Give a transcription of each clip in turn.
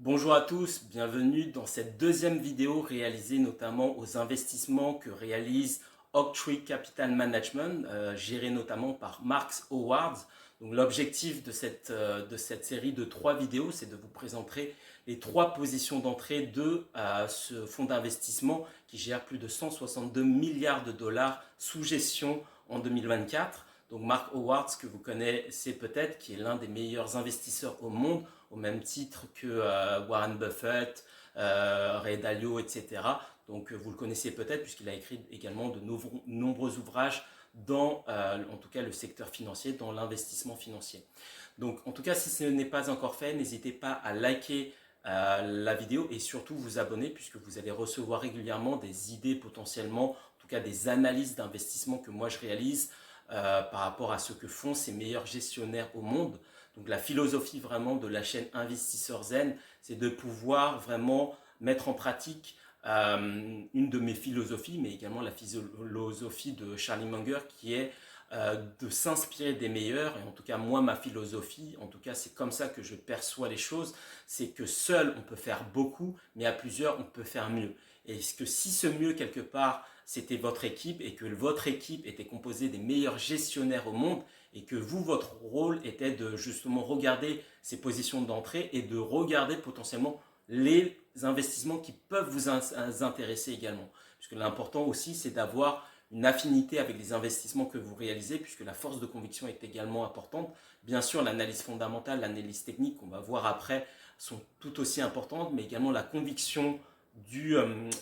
Bonjour à tous, bienvenue dans cette deuxième vidéo réalisée notamment aux investissements que réalise Oaktree Capital Management, géré notamment par Marks Howard. Donc l'objectif de cette série de 3 vidéos, c'est de vous présenter les 3 positions d'entrée de ce fonds d'investissement qui gère plus de 162 milliards de dollars sous gestion en 2024. Donc Mark Howard, que vous connaissez peut-être, qui est l'un des meilleurs investisseurs au monde, au même titre que Warren Buffett, Ray Dalio, etc. Donc vous le connaissez peut-être puisqu'il a écrit également de nombreux ouvrages dans, en tout cas, le secteur financier, dans l'investissement financier. Donc en tout cas, si ce n'est pas encore fait, n'hésitez pas à liker la vidéo et surtout vous abonner puisque vous allez recevoir régulièrement des idées potentiellement, en tout cas des analyses d'investissement que moi je réalise par rapport à ce que font ces meilleurs gestionnaires au monde. Donc la philosophie vraiment de la chaîne Investisseur Zen, c'est de pouvoir vraiment mettre en pratique une de mes philosophies, mais également la philosophie de Charlie Munger qui est de s'inspirer des meilleurs. Et en tout cas, moi, ma philosophie, en tout cas, c'est comme ça que je perçois les choses, c'est que seul, on peut faire beaucoup, mais à plusieurs, on peut faire mieux. Et est-ce que si ce mieux, quelque part, c'était votre équipe et que votre équipe était composée des meilleurs gestionnaires au monde et que vous, votre rôle était de justement regarder ces positions d'entrée et de regarder potentiellement les investissements qui peuvent vous intéresser également. Puisque l'important aussi, c'est d'avoir une affinité avec les investissements que vous réalisez, puisque la force de conviction est également importante. Bien sûr, l'analyse fondamentale, l'analyse technique, qu'on va voir après, sont tout aussi importantes, mais également la conviction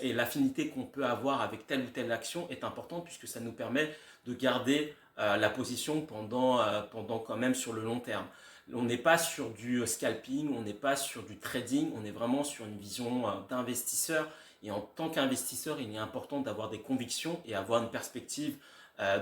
et l'affinité qu'on peut avoir avec telle ou telle action est importante, puisque ça nous permet de garder la position pendant quand même sur le long terme. On n'est pas sur du scalping, on n'est pas sur du trading, on est vraiment sur une vision d'investisseur. Et en tant qu'investisseur, il est important d'avoir des convictions et avoir une perspective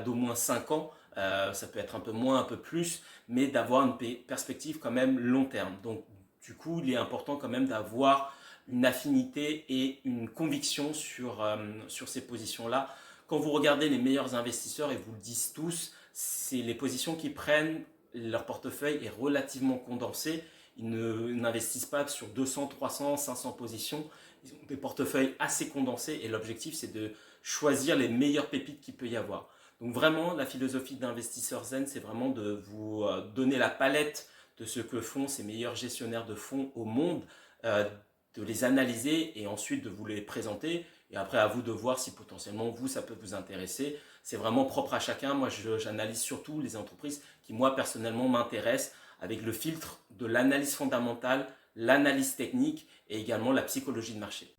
d'au moins 5 ans. Ça peut être un peu moins, un peu plus, mais d'avoir une perspective quand même long terme. Donc, du coup, il est important quand même d'avoir une affinité et une conviction sur ces positions-là. Quand vous regardez les meilleurs investisseurs, et vous le disent tous, c'est les positions qui prennent, leur portefeuille est relativement condensé. Ils n'investissent pas sur 200, 300, 500 positions. Ils ont des portefeuilles assez condensés et l'objectif, c'est de choisir les meilleures pépites qu'il peut y avoir. Donc vraiment, la philosophie d'investisseur zen, c'est vraiment de vous donner la palette de ce que font ces meilleurs gestionnaires de fonds au monde, de les analyser et ensuite de vous les présenter. Et après, à vous de voir si potentiellement vous, ça peut vous intéresser. C'est vraiment propre à chacun. Moi, j'analyse surtout les entreprises qui, moi, personnellement, m'intéressent avec le filtre de l'analyse fondamentale, l'analyse technique et également la psychologie de marché.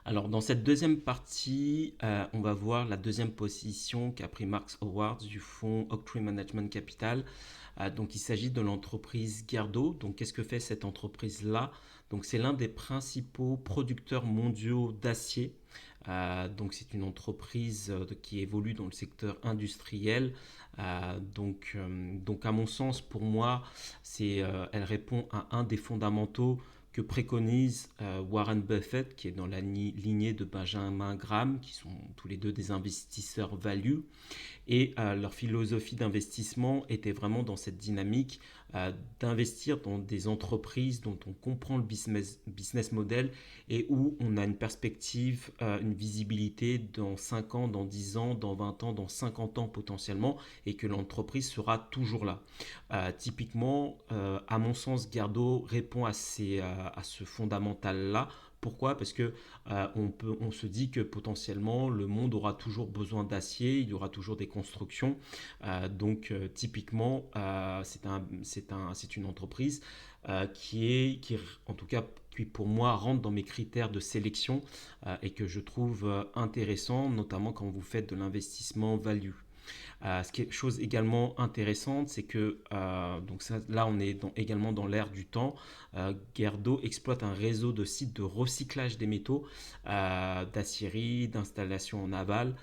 Alors, dans cette deuxième partie, on va voir la deuxième position qu'a pris Marks Howard du fonds Oaktree Management Capital. Donc, il s'agit de l'entreprise Gerdo. Donc, qu'est-ce que fait cette entreprise-là? Donc, c'est l'un des principaux producteurs mondiaux d'acier. Donc, c'est une entreprise qui évolue dans le secteur industriel. Donc, à mon sens, pour moi, elle répond à un des fondamentaux que préconise Warren Buffett, qui est dans la lignée de Benjamin Graham, qui sont tous les deux des investisseurs value. Et leur philosophie d'investissement était vraiment dans cette dynamique d'investir dans des entreprises dont on comprend le business model et où on a une perspective, une visibilité dans 5 ans, dans 10 ans, dans 20 ans, dans 50 ans potentiellement, et que l'entreprise sera toujours là. Typiquement, à mon sens, Gerdo répond à ce fondamental-là. Pourquoi? Parce que on se dit que potentiellement le monde aura toujours besoin d'acier, il y aura toujours des constructions. Typiquement, c'est une entreprise qui, en tout cas, qui pour moi rentre dans mes critères de sélection et que je trouve intéressant, notamment quand vous faites de l'investissement value. Ce qui est chose également intéressante, c'est que donc ça, là on est également dans l'ère du temps. Gerdo exploite un réseau de sites de recyclage des métaux, d'acierie, d'installation en aval.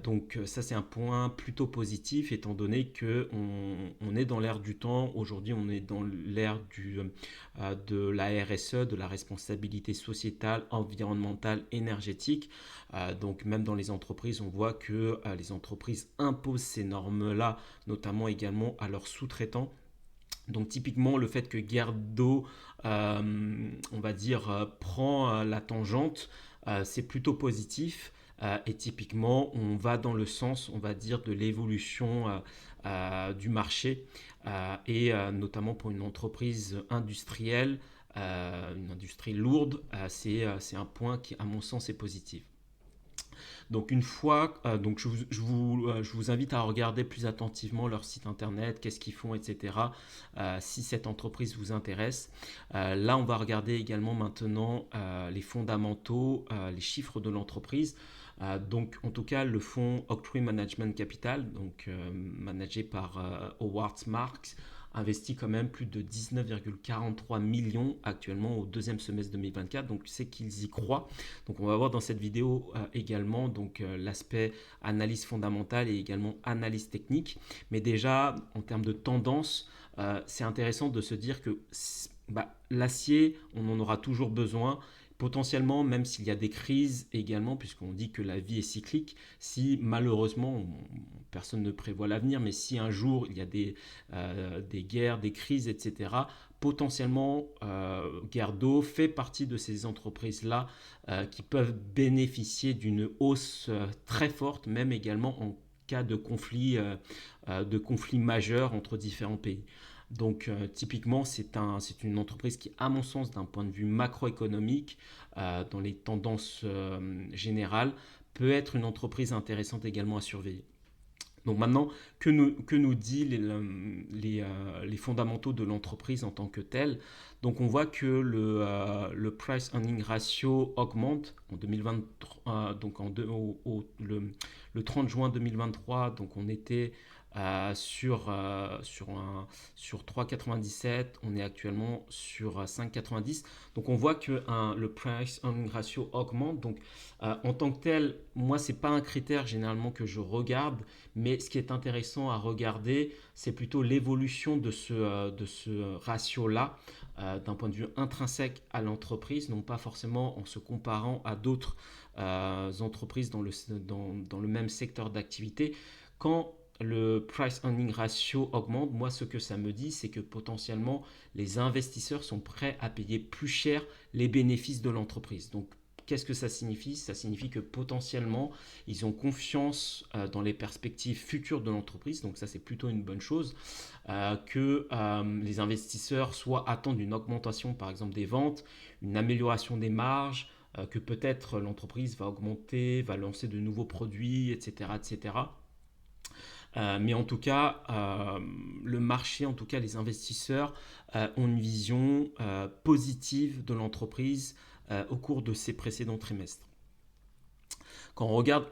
Donc ça c'est un point plutôt positif étant donné que on est dans l'ère du temps. Aujourd'hui on est dans l'ère de la RSE, de la responsabilité sociétale, environnementale, énergétique. Donc même dans les entreprises, on voit que les entreprises imposent ces normes-là, notamment également à leurs sous-traitants. Donc typiquement le fait que Gerdo, on va dire, prend la tangente, c'est plutôt positif. Et typiquement, on va dans le sens, on va dire, de l'évolution du marché et notamment pour une entreprise industrielle, une industrie lourde, c'est un point qui, à mon sens, est positif. Donc une fois, donc je vous invite à regarder plus attentivement leur site internet, qu'est-ce qu'ils font, etc. Si cette entreprise vous intéresse. Là, on va regarder également maintenant les fondamentaux, les chiffres de l'entreprise. Donc en tout cas, le fonds Oaktree Management Capital, donc managé par Howard Marks, investit quand même plus de 19,43 millions actuellement au deuxième semestre 2024. Donc c'est qu'ils y croient. Donc on va voir dans cette vidéo également donc l'aspect analyse fondamentale et également analyse technique. Mais déjà en termes de tendance, c'est intéressant de se dire que l'acier, on en aura toujours besoin. Potentiellement, même s'il y a des crises également, puisqu'on dit que la vie est cyclique, si malheureusement, personne ne prévoit l'avenir, mais si un jour il y a des guerres, des crises, etc., potentiellement, Gerdo fait partie de ces entreprises-là qui peuvent bénéficier d'une hausse très forte, même également en cas de conflit majeur entre différents pays. Donc typiquement, c'est une entreprise qui, à mon sens, d'un point de vue macroéconomique, dans les tendances générales, peut être une entreprise intéressante également à surveiller. Donc maintenant, que nous dit les fondamentaux de l'entreprise en tant que telle. Donc on voit que le price earning ratio augmente en 2023, donc le 30 juin 2023, donc on était sur 3,97, on est actuellement sur 5,90. Donc on voit que le price earning ratio augmente. Donc en tant que tel, moi c'est pas un critère généralement que je regarde, mais ce qui est intéressant à regarder, c'est plutôt l'évolution de ce ratio-là d'un point de vue intrinsèque à l'entreprise, non pas forcément en se comparant à d'autres entreprises dans le même secteur d'activité. Quand le price earning ratio augmente, moi ce que ça me dit, c'est que potentiellement les investisseurs sont prêts à payer plus cher les bénéfices de l'entreprise. Donc qu'est-ce que ça signifie? Ça signifie que potentiellement, ils ont confiance dans les perspectives futures de l'entreprise, donc ça c'est plutôt une bonne chose, que les investisseurs soit attendent une augmentation par exemple des ventes, une amélioration des marges, que peut-être l'entreprise va augmenter, va lancer de nouveaux produits, etc. etc. Mais en tout cas, le marché, en tout cas les investisseurs, ont une vision positive de l'entreprise au cours de ces précédents trimestres. Quand on regarde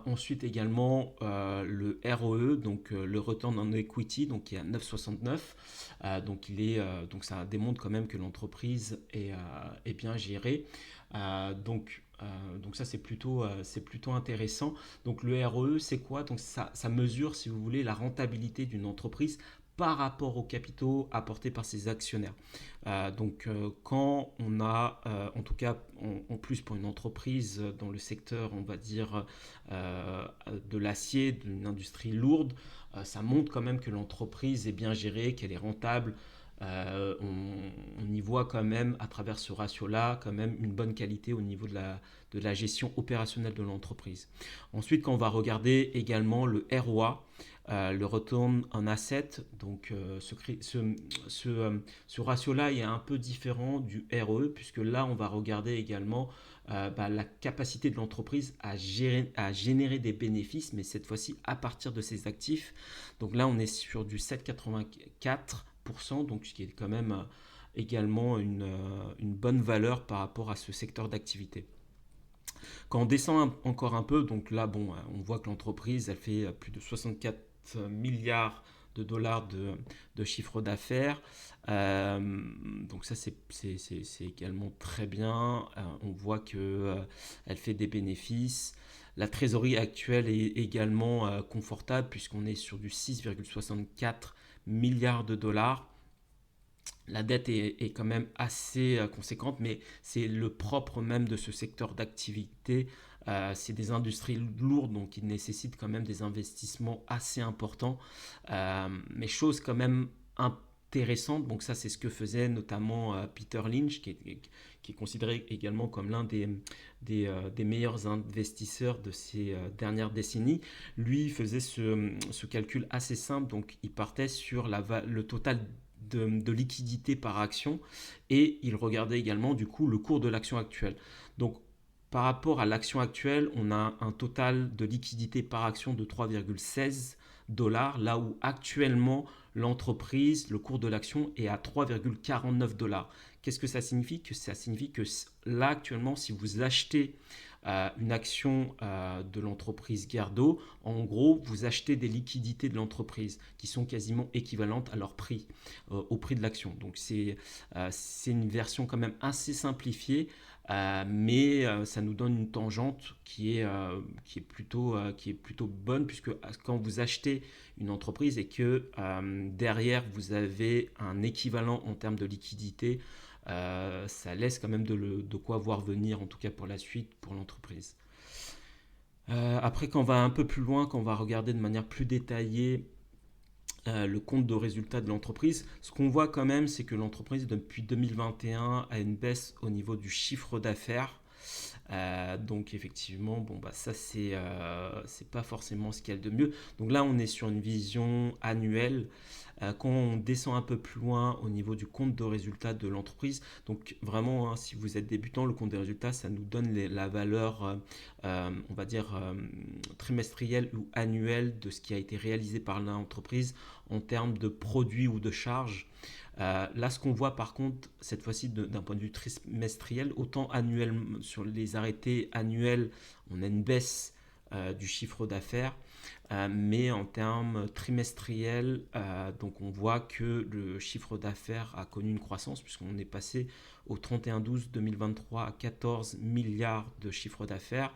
ensuite également le ROE, donc le return on equity, donc qui est à 9,69, donc ça démontre quand même que l'entreprise est bien gérée. Donc ça c'est plutôt intéressant. Donc le ROE c'est quoi? Donc ça mesure si vous voulez la rentabilité d'une entreprise par rapport aux capitaux apportés par ses actionnaires. Quand on a, en tout cas en plus pour une entreprise dans le secteur, on va dire, de l'acier, d'une industrie lourde, ça montre quand même que l'entreprise est bien gérée, qu'elle est rentable. On y voit quand même à travers ce ratio-là quand même une bonne qualité au niveau de la gestion opérationnelle de l'entreprise. Ensuite, quand on va regarder également le ROA, le return on asset, donc ce ratio-là est un peu différent du ROE, puisque là, on va regarder également la capacité de l'entreprise à générer des bénéfices, mais cette fois-ci à partir de ses actifs. Donc là, on est sur du 7,84%, donc ce qui est quand même également une bonne valeur par rapport à ce secteur d'activité. Quand on descend encore un peu, donc là, bon, on voit que l'entreprise, elle fait plus de 64 milliards de dollars de chiffre d'affaires. Donc ça, c'est également très bien. On voit qu'elle fait des bénéfices. La trésorerie actuelle est également confortable puisqu'on est sur du 6,64 milliards de dollars. La dette est quand même assez conséquente, mais c'est le propre même de ce secteur d'activité. C'est des industries lourdes, donc il nécessite quand même des investissements assez importants. Mais chose quand même intéressante. Donc ça, c'est ce que faisait notamment Peter Lynch, qui est considéré également comme l'un des meilleurs investisseurs de ces dernières décennies. Lui, il faisait ce calcul assez simple. Donc il partait sur le total de liquidité par action et il regardait également du coup le cours de l'action actuelle. Donc par rapport à l'action actuelle, on a un total de liquidité par action de 3,16 $, là où actuellement l'entreprise, le cours de l'action est à 3,49 $. Qu'est-ce que ça signifie? Ça signifie que là actuellement, si vous achetez une action de l'entreprise Gerdo, en gros, vous achetez des liquidités de l'entreprise qui sont quasiment équivalentes à leur prix, au prix de l'action. Donc c'est une version quand même assez simplifiée, mais ça nous donne une tangente qui est plutôt bonne, puisque quand vous achetez une entreprise et que derrière vous avez un équivalent en termes de liquidité, ça laisse quand même de quoi voir venir, en tout cas pour la suite, pour l'entreprise. Après, quand on va un peu plus loin, quand on va regarder de manière plus détaillée le compte de résultat de l'entreprise, ce qu'on voit quand même, c'est que l'entreprise, depuis 2021, a une baisse au niveau du chiffre d'affaires. Donc effectivement, bon, bah, ça c'est pas forcément ce qu'il y a de mieux. Donc là, on est sur une vision annuelle. Quand on descend un peu plus loin au niveau du compte de résultat de l'entreprise, donc vraiment, hein, si vous êtes débutant, le compte de résultat, ça nous donne la valeur, on va dire, trimestrielle ou annuelle de ce qui a été réalisé par l'entreprise en termes de produits ou de charges. Là, ce qu'on voit par contre, cette fois-ci d'un point de vue trimestriel, autant annuel, sur les arrêtés annuels, on a une baisse du chiffre d'affaires, mais en termes trimestriels, donc on voit que le chiffre d'affaires a connu une croissance, puisqu'on est passé au 31/12/2023 à 14 milliards de chiffre d'affaires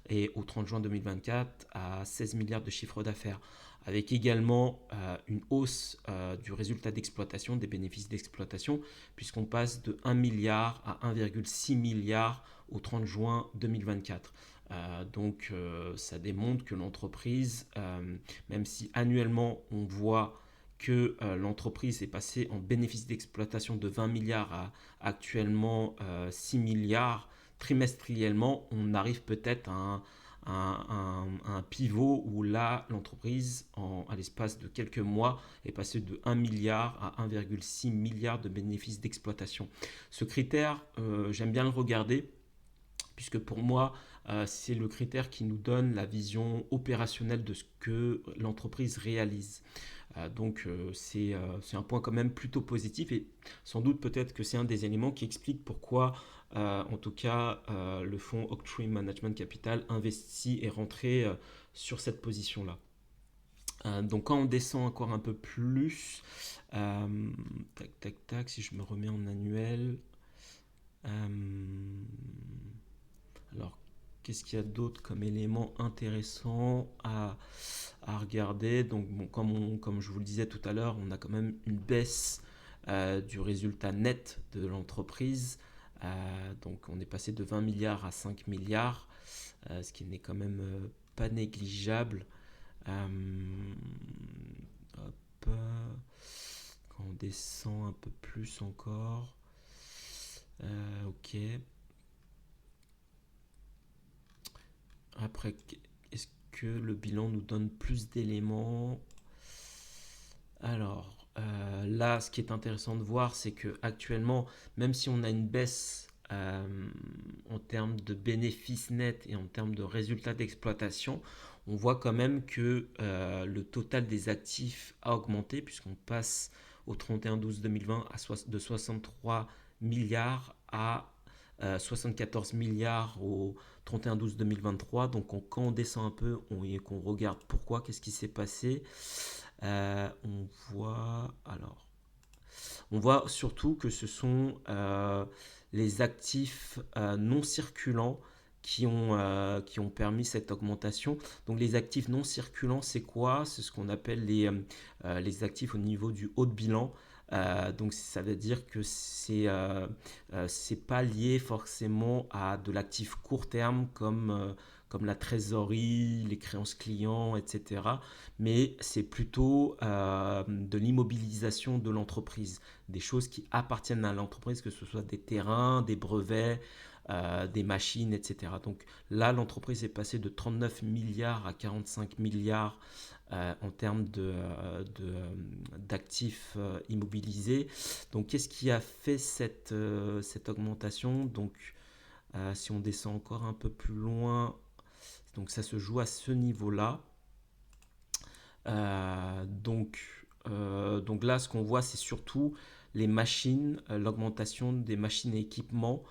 et au 30 juin 2024 à 16 milliards de chiffre d'affaires, avec également une hausse du résultat d'exploitation, des bénéfices d'exploitation, puisqu'on passe de 1 milliard à 1,6 milliard au 30 juin 2024. Donc ça démontre que l'entreprise, même si annuellement on voit que l'entreprise est passée en bénéfice d'exploitation de 20 milliards à actuellement 6 milliards, trimestriellement on arrive peut-être à un pivot où là l'entreprise à l'espace de quelques mois est passée de 1 milliard à 1,6 milliard de bénéfices d'exploitation. Ce critère, j'aime bien le regarder, puisque pour moi, c'est le critère qui nous donne la vision opérationnelle de ce que l'entreprise réalise. Donc c'est un point quand même plutôt positif, et sans doute peut-être que c'est un des éléments qui explique pourquoi, en tout cas, le fonds Oaktree Management Capital investit et rentré sur cette position-là. Donc quand on descend encore un peu plus, tac tac tac, si je me remets en annuel, alors qu'est-ce qu'il y a d'autre comme élément intéressant à regarder? Donc bon, comme je vous le disais tout à l'heure, on a quand même une baisse du résultat net de l'entreprise. Donc on est passé de 20 milliards à 5 milliards, ce qui n'est quand même pas négligeable. Hop, quand on descend un peu plus encore, ok. Après, est-ce que le bilan nous donne plus d'éléments? Alors, là, ce qui est intéressant de voir, c'est que actuellement, même si on a une baisse en termes de bénéfices nets et en termes de résultats d'exploitation, on voit quand même que le total des actifs a augmenté, puisqu'on passe au 31/12/2020 de 63 milliards à 74 milliards au 31/12/2023. Donc quand on descend un peu et qu'on regarde pourquoi, qu'est-ce qui s'est passé, on voit surtout que ce sont les actifs non circulants qui ont permis cette augmentation. Donc les actifs non circulants, c'est quoi? C'est ce qu'on appelle les actifs au niveau du haut de bilan. Donc ça veut dire que c'est pas lié forcément à de l'actif court terme comme la trésorerie, les créances clients, etc. Mais c'est plutôt de l'immobilisation de l'entreprise, des choses qui appartiennent à l'entreprise, que ce soit des terrains, des brevets, des machines, etc. Donc là, l'entreprise est passée de 39 milliards à 45 milliards en termes d'actifs immobilisés. Donc qu'est-ce qui a fait cette augmentation? Donc si on descend encore un peu plus loin, donc ça se joue à ce niveau-là. Donc là, ce qu'on voit, c'est surtout les machines, l'augmentation des machines et équipements.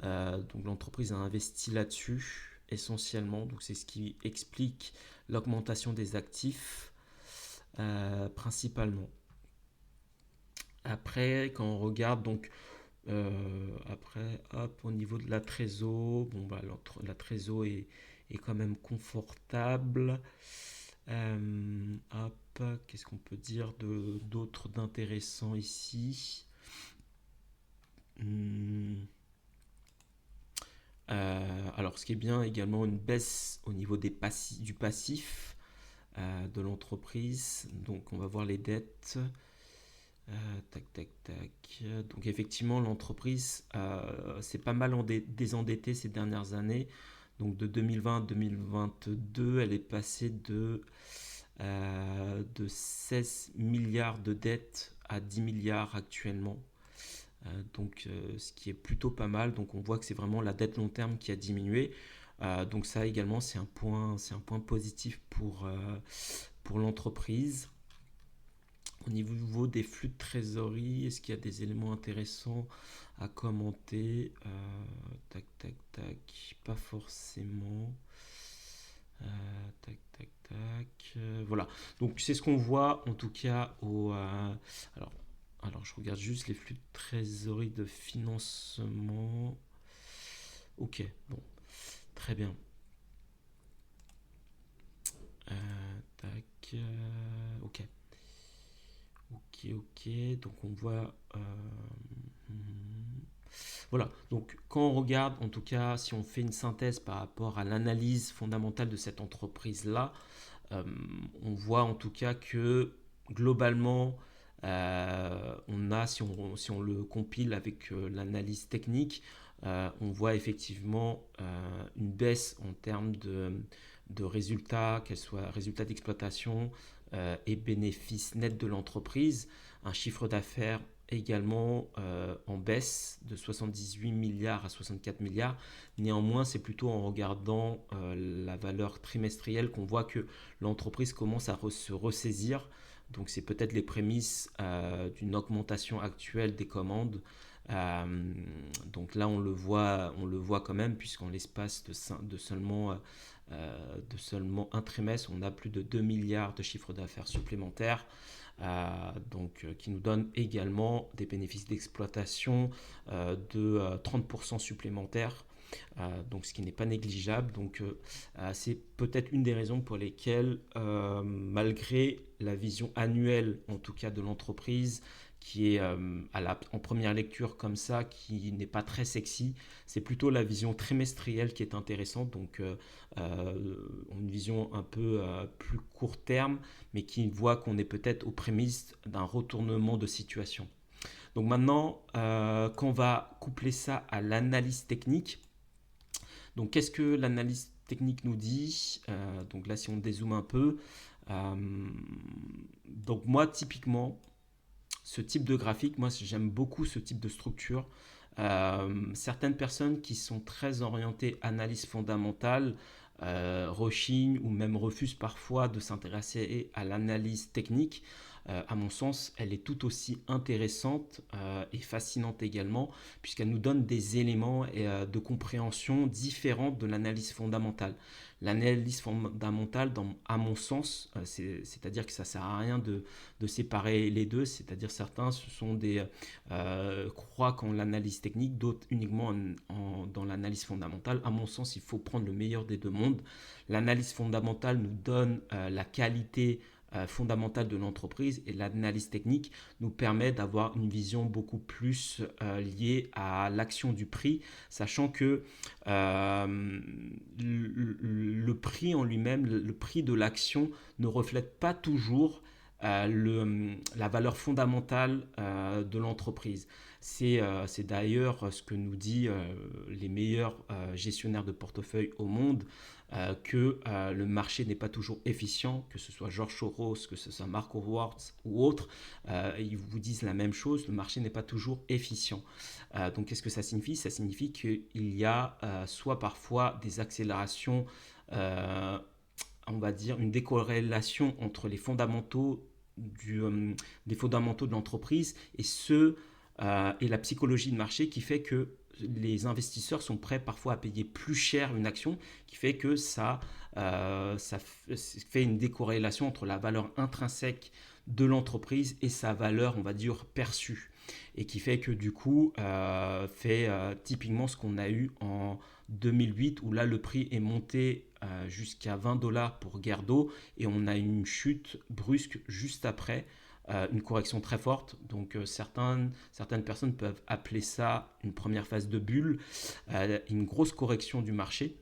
Donc l'entreprise a investi là-dessus essentiellement. Donc c'est ce qui explique l'augmentation des actifs principalement. Après, quand on regarde après, hop, au niveau de la trésor, bon bah la trésor est quand même confortable. Hop, qu'est-ce qu'on peut dire d'autre d'intéressant ici? Hmm. Alors, ce qui est bien également, une baisse au niveau du passif de l'entreprise. Donc, on va voir les dettes. Tac, tac, tac. Donc, effectivement, l'entreprise s'est pas mal désendettée ces dernières années. Donc, de 2020 à 2022, elle est passée de 16 milliards de dettes à 10 milliards actuellement. Donc ce qui est plutôt pas mal. Donc on voit que c'est vraiment la dette long terme qui a diminué. Donc ça également c'est un point positif pour l'entreprise. Au niveau des flux de trésorerie, est-ce qu'il y a des éléments intéressants à commenter? Tac, tac, tac, pas forcément. Tac, tac, tac. Voilà. Donc c'est ce qu'on voit en tout cas alors, alors je regarde juste les flux de trésorerie de financement. Ok, bon, très bien. Tac. Ok. Ok, ok. Donc on voit. Voilà, donc quand on regarde, en tout cas, si on fait une synthèse par rapport à l'analyse fondamentale de cette entreprise-là, euh, on voit en tout cas que globalement, si on le compile avec l'analyse technique, on voit effectivement une baisse en termes de résultats, qu'elles soient résultats d'exploitation et bénéfices nets de l'entreprise, un chiffre d'affaires également en baisse de 78 milliards à 64 milliards. Néanmoins, c'est plutôt en regardant la valeur trimestrielle qu'on voit que l'entreprise commence à se ressaisir. Donc c'est peut-être les prémices d'une augmentation actuelle des commandes. Donc là, on le voit quand même, puisqu'en l'espace de seulement un trimestre, on a plus de 2 milliards de chiffre d'affaires supplémentaires. Qui nous donne également des bénéfices d'exploitation de 30% supplémentaires. Donc ce qui n'est pas négligeable. Donc c'est peut-être une des raisons pour lesquelles, malgré la vision annuelle, en tout cas de l'entreprise, qui est en première lecture comme ça, qui n'est pas très sexy, c'est plutôt la vision trimestrielle qui est intéressante. Donc une vision un peu plus court terme, mais qui voit qu'on est peut-être aux prémices d'un retournement de situation. Donc maintenant, quand on va coupler ça à l'analyse technique, donc qu'est-ce que l'analyse technique nous dit? Donc là, si on dézoome un peu, donc moi, typiquement, ce type de graphique, moi j'aime beaucoup ce type de structure. Certaines personnes qui sont très orientées analyse fondamentale rechignent ou même refusent parfois de s'intéresser à l'analyse technique. À mon sens, elle est tout aussi intéressante et fascinante également, puisqu'elle nous donne des éléments de compréhension différents de l'analyse fondamentale. L'analyse fondamentale, à mon sens, c'est-à-dire que ça ne sert à rien de séparer les deux, c'est-à-dire certains croient qu'en l'analyse technique, d'autres uniquement dans l'analyse fondamentale. À mon sens, il faut prendre le meilleur des deux mondes. L'analyse fondamentale nous donne la qualité fondamentales de l'entreprise, et l'analyse technique nous permet d'avoir une vision beaucoup plus liée à l'action du prix, sachant que le prix en lui-même, le prix de l'action ne reflète pas toujours la valeur fondamentale de l'entreprise. C'est d'ailleurs ce que nous dit les meilleurs gestionnaires de portefeuille au monde, que le marché n'est pas toujours efficient, que ce soit George Soros, que ce soit Mark Howard ou autres, ils vous disent la même chose, le marché n'est pas toujours efficient. Donc qu'est-ce que ça signifie? Ça signifie qu'il y a soit parfois des accélérations, euh, on va dire une décorrélation entre les fondamentaux des fondamentaux de l'entreprise et la psychologie de marché, qui fait que les investisseurs sont prêts parfois à payer plus cher une action, qui fait que ça fait une décorrélation entre la valeur intrinsèque de l'entreprise et sa valeur, on va dire, perçue. Et qui fait que du coup, fait typiquement ce qu'on a eu en 2008, où là, le prix est monté jusqu'à 20 dollars pour Gerdo, et on a une chute brusque juste après, une correction très forte. Donc certaines personnes peuvent appeler ça une première phase de bulle, une grosse correction du marché.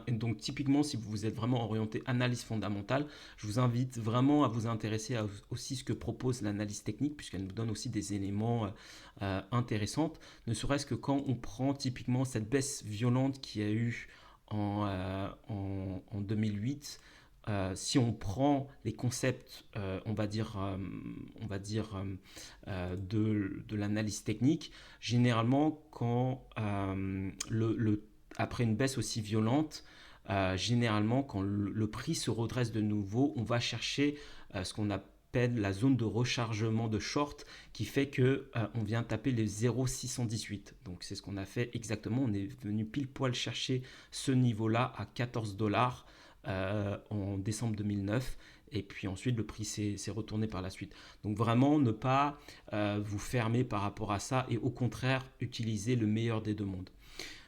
Donc typiquement, si vous êtes vraiment orienté analyse fondamentale, je vous invite vraiment à vous intéresser à aussi ce que propose l'analyse technique, puisqu'elle nous donne aussi des éléments intéressants, ne serait-ce que quand on prend typiquement cette baisse violente qu'il y a eu en 2008. Si on prend les concepts, de l'analyse technique, généralement quand après une baisse aussi violente, généralement quand le prix se redresse de nouveau, on va chercher ce qu'on appelle la zone de rechargement de short, qui fait que on vient taper les 0,618. Donc c'est ce qu'on a fait exactement. On est venu pile poil chercher ce niveau-là à 14 dollars en décembre 2009. Et puis ensuite, le prix s'est retourné par la suite. Donc vraiment, ne pas vous fermer par rapport à ça, et au contraire, utiliser le meilleur des deux mondes.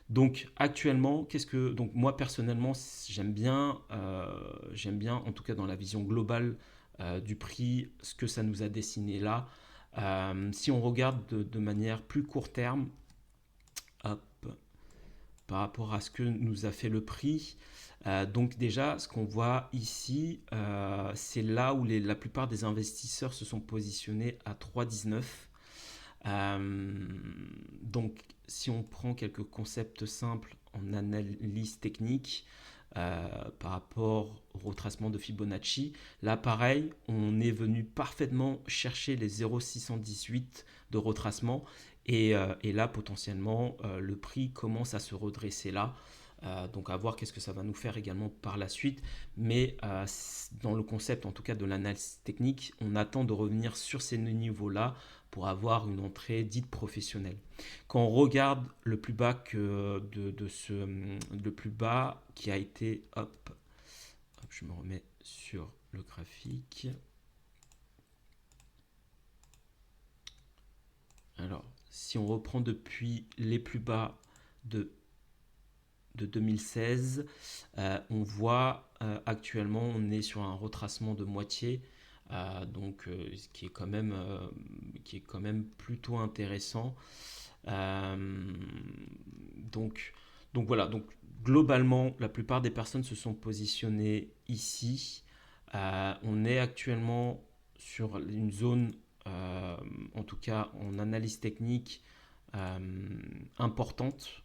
Donc actuellement, donc moi personnellement, j'aime bien, en tout cas dans la vision globale du prix, ce que ça nous a dessiné là. Si on regarde de manière plus court terme, hop, par rapport à ce que nous a fait le prix, donc déjà, ce qu'on voit ici, c'est là où la plupart des investisseurs se sont positionnés à 3,19. Donc, si on prend quelques concepts simples en analyse technique par rapport au retracement de Fibonacci, là pareil, on est venu parfaitement chercher les 0,618 de retracement, et là potentiellement le prix commence à se redresser là. Donc à voir qu'est-ce que ça va nous faire également par la suite. Mais dans le concept en tout cas de l'analyse technique, on attend de revenir sur ces niveaux-là pour avoir une entrée dite professionnelle. Quand on regarde le plus bas le plus bas qui a été, hop, je me remets sur le graphique. Alors, si on reprend depuis les plus bas de 2016, on voit actuellement on est sur un retracement de moitié, donc ce qui est quand même plutôt intéressant. Donc, donc voilà, donc globalement la plupart des personnes se sont positionnées ici. On est actuellement sur une zone, en tout cas en analyse technique, importante,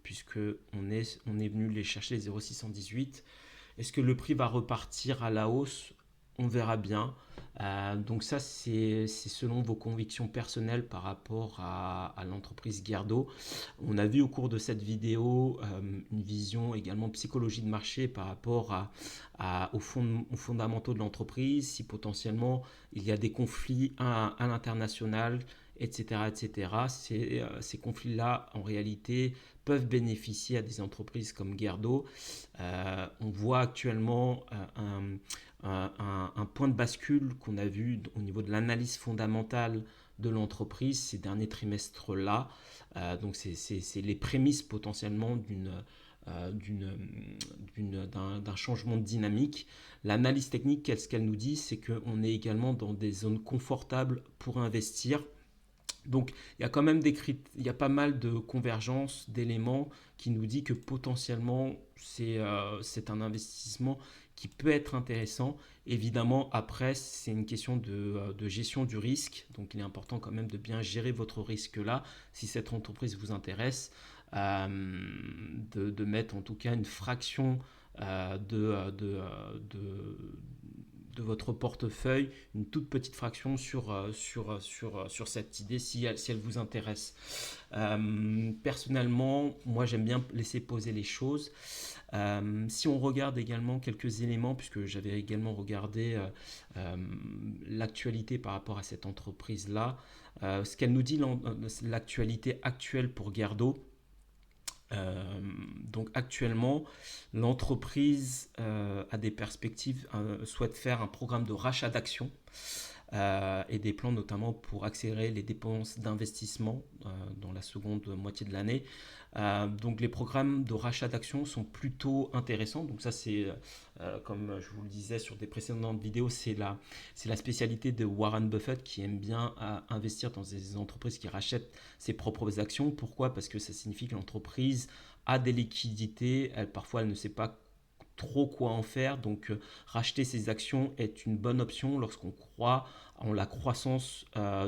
puisque on est venu les chercher les 0,618. Est-ce que le prix va repartir à la hausse? On verra bien. Donc ça, c'est selon vos convictions personnelles par rapport à l'entreprise Gerdo. On a vu au cours de cette vidéo une vision également psychologie de marché par rapport aux fondamentaux de l'entreprise, si potentiellement il y a des conflits à l'international, etc., etc. Ces conflits-là, en réalité, peuvent bénéficier à des entreprises comme Gerdo. On voit actuellement un point de bascule qu'on a vu au niveau de l'analyse fondamentale de l'entreprise ces derniers trimestres-là. Donc c'est les prémices potentiellement d'un changement de dynamique. L'analyse technique, ce qu'elle nous dit, c'est qu'on est également dans des zones confortables pour investir. Donc il y a quand même il y a pas mal de convergence d'éléments qui nous dit que potentiellement c'est un investissement qui peut être intéressant. Évidemment, après, c'est une question de gestion du risque. Donc il est important quand même de bien gérer votre risque là, si cette entreprise vous intéresse, de mettre en tout cas une fraction de votre portefeuille, une toute petite fraction sur cette idée si elle vous intéresse. Personnellement, moi j'aime bien laisser poser les choses. Si on regarde également quelques éléments, puisque j'avais également regardé l'actualité par rapport à cette entreprise-là, ce qu'elle nous dit, l'actualité actuelle pour Gerdo. Donc actuellement, l'entreprise a des perspectives, souhaite faire un programme de rachat d'actions et des plans notamment pour accélérer les dépenses d'investissement dans la seconde moitié de l'année. Donc les programmes de rachat d'actions sont plutôt intéressants. Donc ça c'est, comme je vous le disais sur des précédentes vidéos, c'est la spécialité de Warren Buffett qui aime bien investir dans des entreprises qui rachètent ses propres actions. Pourquoi? Parce que ça signifie que l'entreprise a des liquidités, parfois elle ne sait pas trop quoi en faire, donc racheter ses actions est une bonne option lorsqu'on croit en la croissance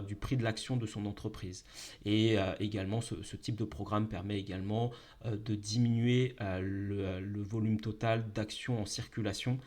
du prix de l'action de son entreprise. Et également ce type de programme permet également de diminuer le volume total d'actions en circulation,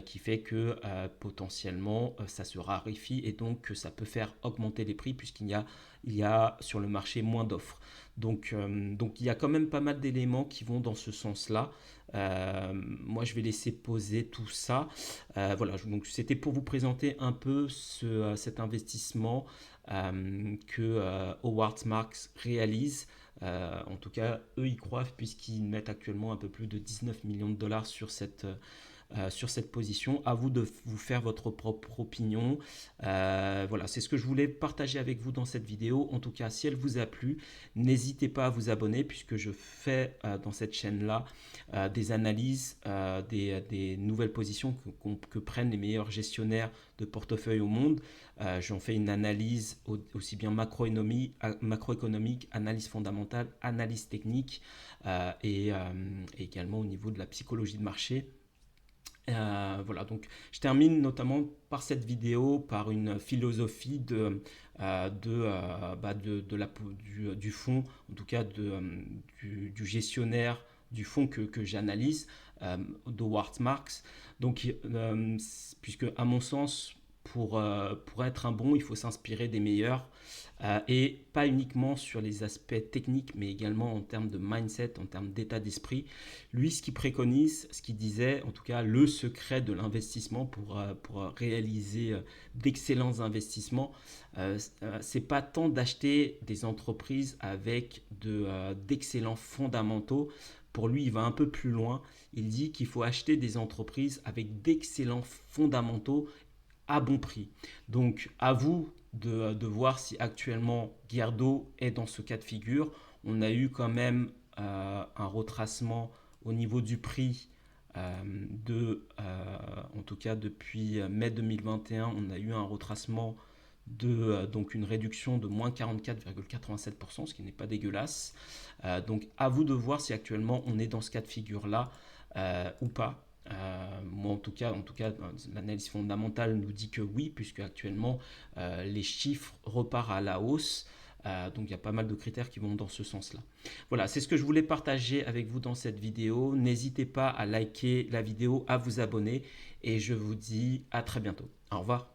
qui fait que potentiellement ça se raréfie et donc que ça peut faire augmenter les prix puisqu'il y a sur le marché moins d'offres. Donc il y a quand même pas mal d'éléments qui vont dans ce sens-là. Moi je vais laisser poser tout ça. Voilà, donc c'était pour vous présenter un peu cet investissement que Howard Marks réalise. En tout cas, eux y croient puisqu'ils mettent actuellement un peu plus de 19 millions de dollars sur cette position. À vous de vous faire votre propre opinion. Voilà, c'est ce que je voulais partager avec vous dans cette vidéo. En tout cas, si elle vous a plu, n'hésitez pas à vous abonner puisque je fais dans cette chaîne-là des analyses des nouvelles positions que prennent les meilleurs gestionnaires de portefeuille au monde. J'en fais une analyse aussi bien macroéconomique, analyse fondamentale, analyse technique et également au niveau de la psychologie de marché. Voilà, donc je termine notamment par cette vidéo, par une philosophie du fonds, en tout cas du gestionnaire du fonds que j'analyse, de Howard Marks. Donc, puisque à mon sens, pour être un bon, il faut s'inspirer des meilleurs et pas uniquement sur les aspects techniques, mais également en termes de mindset, en termes d'état d'esprit. Lui, ce qu'il préconise, ce qu'il disait, en tout cas, le secret de l'investissement pour réaliser d'excellents investissements, c'est pas tant d'acheter des entreprises avec d'excellents fondamentaux. Pour lui, il va un peu plus loin. Il dit qu'il faut acheter des entreprises avec d'excellents fondamentaux à bon prix. Donc, à vous de voir si actuellement Gerdo est dans ce cas de figure. On a eu quand même un retracement au niveau du prix en tout cas depuis mai 2021, on a eu un retracement donc une réduction de moins 44,87%, ce qui n'est pas dégueulasse. Donc à vous de voir si actuellement on est dans ce cas de figure-là ou pas. Moi en tout cas l'analyse fondamentale nous dit que oui, puisque actuellement les chiffres repartent à la hausse. Donc il y a pas mal de critères qui vont dans ce sens-là. Voilà, c'est ce que je voulais partager avec vous dans cette vidéo. N'hésitez pas à liker la vidéo, à vous abonner et je vous dis à très bientôt. Au revoir.